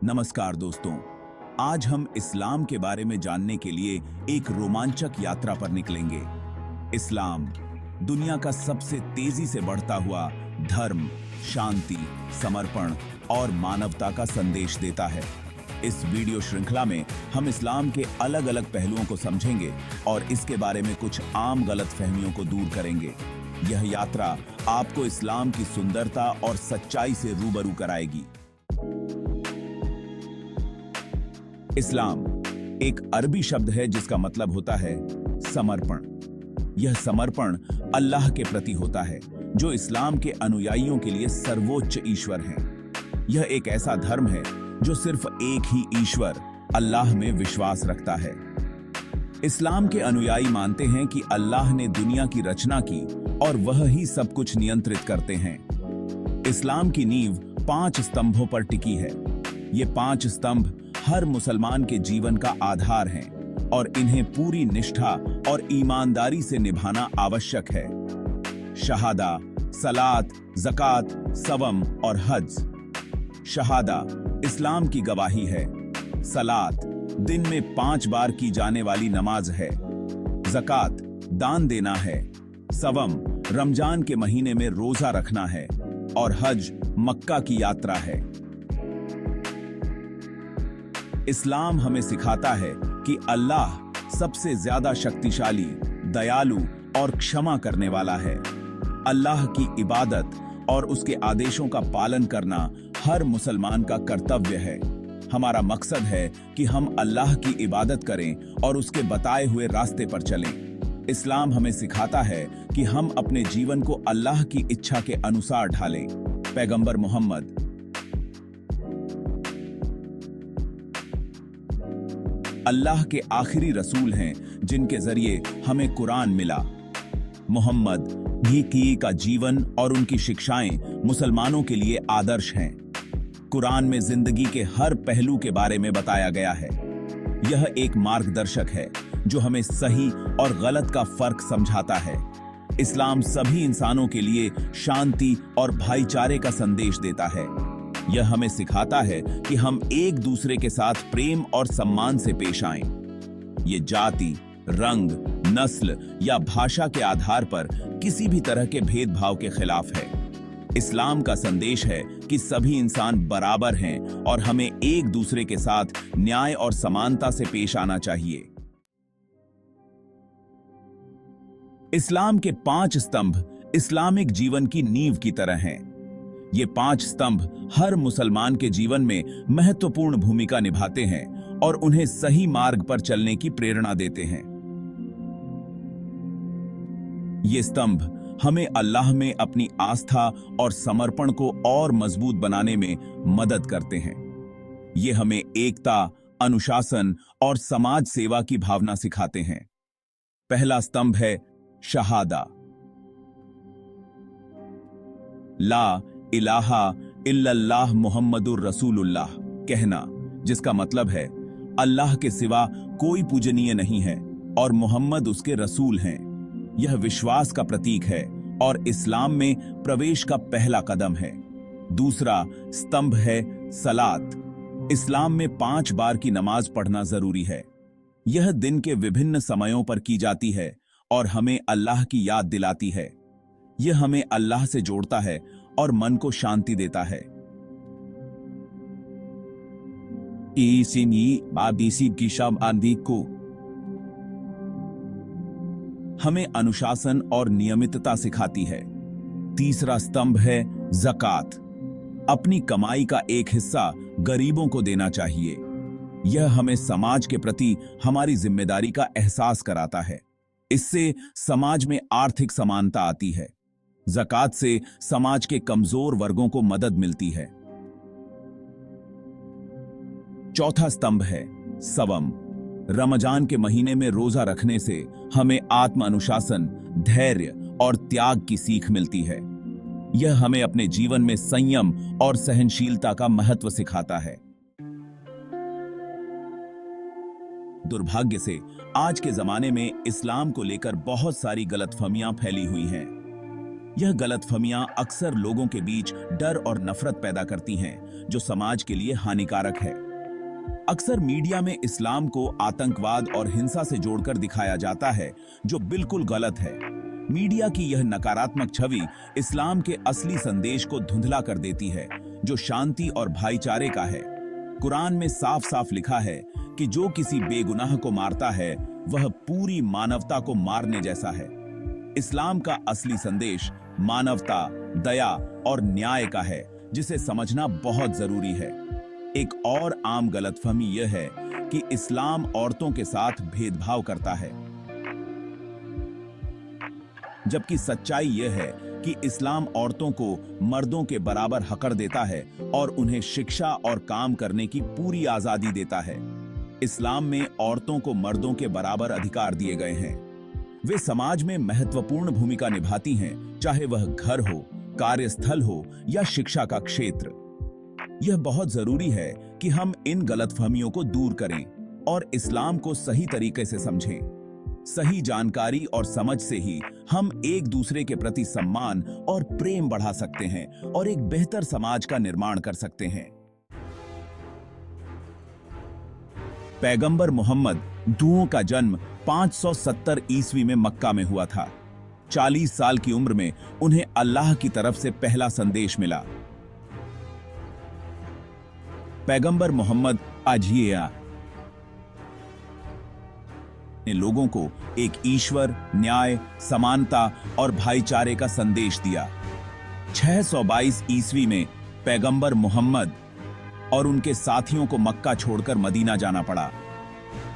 नमस्कार दोस्तों, आज हम इस्लाम के बारे में जानने के लिए एक रोमांचक यात्रा पर निकलेंगे। इस्लाम दुनिया का सबसे तेजी से बढ़ता हुआ धर्म, शांति, समर्पण और मानवता का संदेश देता है। इस वीडियो श्रृंखला में हम इस्लाम के अलग-अलग पहलुओं को समझेंगे और इसके बारे में कुछ आम गलतफहमियों को दूर करेंगे। यह यात्रा आपको इस्लाम की सुंदरता और सच्चाई से रूबरू कराएगी। इस्लाम एक अरबी शब्द है जिसका मतलब होता है समर्पण। यह समर्पण अल्लाह के प्रति होता है, जो इस्लाम के अनुयायियों के लिए सर्वोच्च ईश्वर है। यह एक ऐसा धर्म है जो सिर्फ एक ही ईश्वर अल्लाह में विश्वास रखता है। इस्लाम के अनुयायी मानते हैं कि अल्लाह ने दुनिया की रचना की और वह ही सब कुछ नियंत्रित करते हैं। इस्लाम की नींव 5 स्तंभों पर टिकी है। ये 5 स्तंभ हर मुसलमान के जीवन का आधार हैं और इन्हें पूरी निष्ठा और ईमानदारी से निभाना आवश्यक है। शहादा, सलात, ज़कात, सवम और हज। शहादा इस्लाम की गवाही है। सलात दिन में 5 बार की जाने वाली नमाज है। ज़कात दान देना है। सवम रमजान के महीने में रोजा रखना है और हज मक्का की यात्रा है। इस्लाम हमें सिखाता है कि अल्लाह सबसे ज्यादा शक्तिशाली, दयालु और क्षमा करने वाला है। अल्लाह की इबादत और उसके आदेशों का पालन करना हर मुसलमान का कर्तव्य है। हमारा मकसद है कि हम अल्लाह की इबादत करें और उसके बताए हुए रास्ते पर चलें। इस्लाम हमें सिखाता है कि हम अपने जीवन को अल्लाह की इच्छा के अनुसार ढालें। पैगंबर मोहम्मद अल्लाह के आखिरी रसूल हैं जिनके जरिए हमें कुरान मिला। मोहम्मद की का जीवन और उनकी शिक्षाएं मुसलमानों के लिए आदर्श हैं। कुरान में जिंदगी के हर पहलू के बारे में बताया गया है। यह एक मार्गदर्शक है जो हमें सही और गलत का फर्क समझाता है। इस्लाम सभी इंसानों के लिए शांति और भाईचारे का संदेश देता है। यह हमें सिखाता है कि हम एक दूसरे के साथ प्रेम और सम्मान से पेश आएं। ये जाति, रंग, नस्ल या भाषा के आधार पर किसी भी तरह के भेदभाव के खिलाफ है। इस्लाम का संदेश है कि सभी इंसान बराबर हैं और हमें एक दूसरे के साथ न्याय और समानता से पेश आना चाहिए। इस्लाम के 5 स्तंभ इस्लामिक जीवन की नींव की तरह हैं। ये 5 स्तंभ हर मुसलमान के जीवन में महत्वपूर्ण भूमिका निभाते हैं और उन्हें सही मार्ग पर चलने की प्रेरणा देते हैं। ये स्तंभ हमें अल्लाह में अपनी आस्था और समर्पण को और मजबूत बनाने में मदद करते हैं। ये हमें एकता, अनुशासन और समाज सेवा की भावना सिखाते हैं। पहला स्तंभ है शहादा। ला इलाहा इल्लल्लाह मुहम्मदुर रसूलुल्लाह कहना, जिसका मतलब है अल्लाह के सिवा कोई पूजनीय नहीं है और मोहम्मद उसके रसूल हैं। यह विश्वास का प्रतीक है और इस्लाम में प्रवेश का पहला कदम है। दूसरा स्तंभ है सलात। इस्लाम में 5 बार की नमाज पढ़ना जरूरी है। यह दिन के विभिन्न समयों पर की जाती है और हमें अल्लाह की याद दिलाती है। यह हमें अल्लाह से जोड़ता है और मन को शांति देता है। हमें अनुशासन और नियमितता सिखाती है। तीसरा स्तंभ है ज़कात। अपनी कमाई का एक हिस्सा गरीबों को देना चाहिए। यह हमें समाज के प्रति हमारी जिम्मेदारी का एहसास कराता है। इससे समाज में आर्थिक समानता आती है। ज़कात से समाज के कमजोर वर्गों को मदद मिलती है। चौथा स्तंभ है सवम। रमजान के महीने में रोजा रखने से हमें आत्म अनुशासन, धैर्य और त्याग की सीख मिलती है। यह हमें अपने जीवन में संयम और सहनशीलता का महत्व सिखाता है। दुर्भाग्य से आज के जमाने में इस्लाम को लेकर बहुत सारी गलतफहमियां फैली हुई हैं। यह गलतफहमियां अक्सर लोगों के बीच डर और नफरत पैदा करती हैं, जो समाज के लिए हानिकारक है। अक्सर मीडिया में इस्लाम को आतंकवाद और हिंसा से जोड़कर दिखाया जाता है, जो बिल्कुल गलत है। मीडिया की यह नकारात्मक छवि इस्लाम के असली संदेश को धुंधला कर देती है, जो शांति और भाईचारे का है। कुरान में साफ साफ लिखा है कि जो किसी बेगुनाह को मारता है वह पूरी मानवता को मारने जैसा है। इस्लाम का असली संदेश मानवता, दया और न्याय का है, जिसे समझना बहुत जरूरी है। एक और आम गलतफहमी यह है कि इस्लाम औरतों के साथ भेदभाव करता है, जबकि सच्चाई यह है कि इस्लाम औरतों को मर्दों के बराबर हक़ देता है और उन्हें शिक्षा और काम करने की पूरी आजादी देता है। इस्लाम में औरतों को मर्दों के बराबर अधिकार दिए गए हैं। वे समाज में महत्वपूर्ण भूमिका निभाती हैं, चाहे वह घर हो, कार्यस्थल हो या शिक्षा का क्षेत्र। यह बहुत जरूरी है कि हम इन गलतफहमियों को दूर करें और इस्लाम को सही तरीके से समझें। सही जानकारी और समझ से ही हम एक दूसरे के प्रति सम्मान और प्रेम बढ़ा सकते हैं और एक बेहतर समाज का निर्माण कर सकते हैं। पैगंबर मोहम्मद दुओं का जन्म 570 ईस्वी में मक्का में हुआ था। 40 साल की उम्र में उन्हें अल्लाह की तरफ से पहला संदेश मिला। पैगंबर मोहम्मद अजिया ने लोगों को एक ईश्वर, न्याय, समानता और भाईचारे का संदेश दिया। 622 ईस्वी में पैगंबर मोहम्मद और उनके साथियों को मक्का छोड़कर मदीना जाना पड़ा।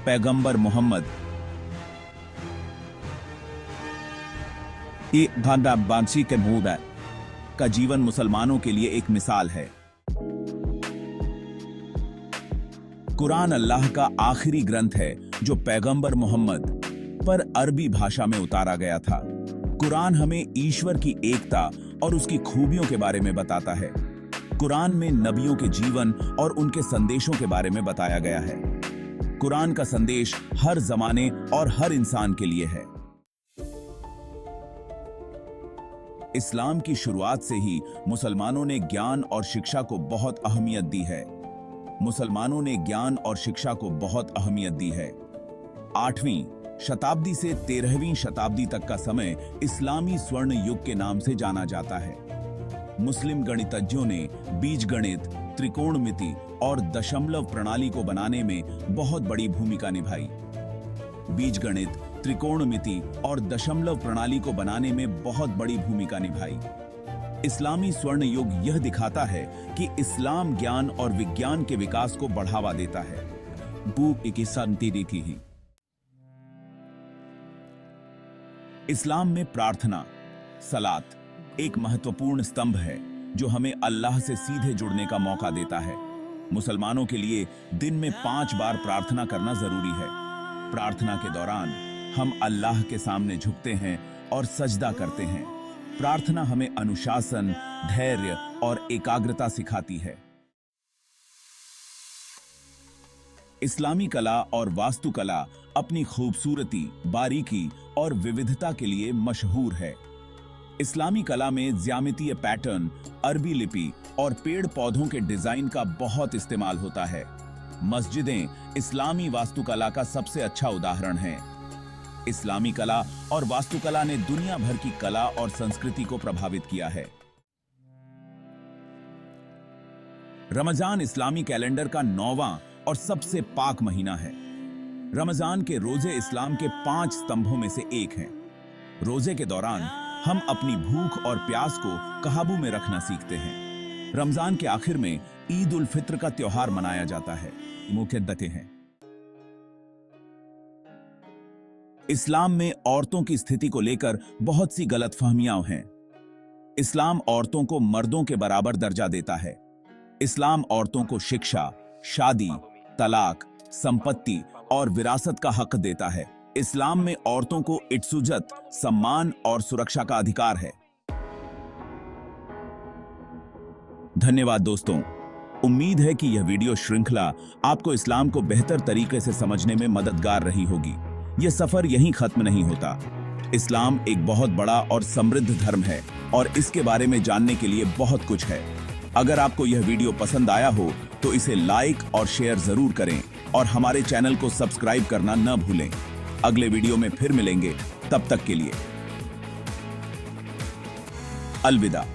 पैगंबर मोहम्मद का जीवन मुसलमानों के लिए एक मिसाल है। कुरान अल्लाह का आखिरी ग्रंथ है जो पैगंबर मोहम्मद पर अरबी भाषा में उतारा गया था। कुरान हमें ईश्वर की एकता और उसकी खूबियों के बारे में बताता है। कुरान में नबियों के जीवन और उनके संदेशों के बारे में बताया गया है। कुरान का संदेश हर जमाने और हर इंसान के लिए है। इस्लाम की शुरुआत से ही मुसलमानों ने ज्ञान और शिक्षा को बहुत अहमियत दी है। मुसलमानों ने ज्ञान और शिक्षा को बहुत अहमियत दी है। 8वीं शताब्दी से 13वीं शताब्दी तक का समय इस्लामी स्वर्ण युग के नाम से जाना जाता है। मुस्लिम गणितज्ञों ने बीजगणित, त्रिकोणमिति और दशमलव प्रणाली को बनाने में बहुत बड़ी भूमिका निभाई। बीजगणित, त्रिकोणमिति और दशमलव प्रणाली को बनाने में बहुत बड़ी भूमिका निभाई। इस्लामी स्वर्ण युग यह दिखाता है कि इस्लाम ज्ञान और विज्ञान के विकास को बढ़ावा देता है। इस्लाम में प्रार्थना, सलात एक महत्वपूर्ण स्तंभ है जो हमें अल्लाह से सीधे जुड़ने का मौका देता है। मुसलमानों के लिए दिन में 5 बार प्रार्थना करना जरूरी है। प्रार्थना के दौरान हम अल्लाह के सामने झुकते हैं और सजदा करते हैं। प्रार्थना हमें अनुशासन, धैर्य और एकाग्रता सिखाती है। इस्लामी कला और वास्तुकला अपनी खूबसूरती, बारीकी और विविधता के लिए मशहूर है। इस्लामी कला में ज्यामितीय पैटर्न, अरबी लिपि और पेड़ पौधों के डिजाइन का बहुत इस्तेमाल होता है। मस्जिदें इस्लामी वास्तुकला का सबसे अच्छा उदाहरण हैं। इस्लामी कला और वास्तुकला ने दुनिया भर की कला और संस्कृति को प्रभावित किया है। रमजान इस्लामी कैलेंडर का 9वां और सबसे पाक महीना है। रमजान के रोजे इस्लाम के 5 स्तंभों में से एक हैं। रोजे के दौरान हम अपनी भूख और प्यास को काबू में रखना सीखते हैं। रमजान के आखिर में ईद उल फित्र का त्योहार मनाया जाता है। मुक़द्दतें हैं। इस्लाम में औरतों की स्थिति को लेकर बहुत सी गलतफहमियां हैं। इस्लाम औरतों को मर्दों के बराबर दर्जा देता है। इस्लाम औरतों को शिक्षा, शादी, तलाक, संपत्ति और विरासत का हक देता है। इस्लाम में औरतों को इज्जत, सम्मान और सुरक्षा का अधिकार है। धन्यवाद दोस्तों। उम्मीद है कि यह वीडियो श्रृंखला आपको इस्लाम को बेहतर तरीके से समझने में मददगार रही होगी। यह सफर यहीं खत्म नहीं होता। इस्लाम एक बहुत बड़ा और समृद्ध धर्म है और इसके बारे में जानने के लिए बहुत कुछ है। अगर आपको यह वीडियो पसंद आया हो तो इसे लाइक और शेयर जरूर करें और हमारे चैनल को सब्सक्राइब करना न भूलें। अगले वीडियो में फिर मिलेंगे, तब तक के लिए अलविदा।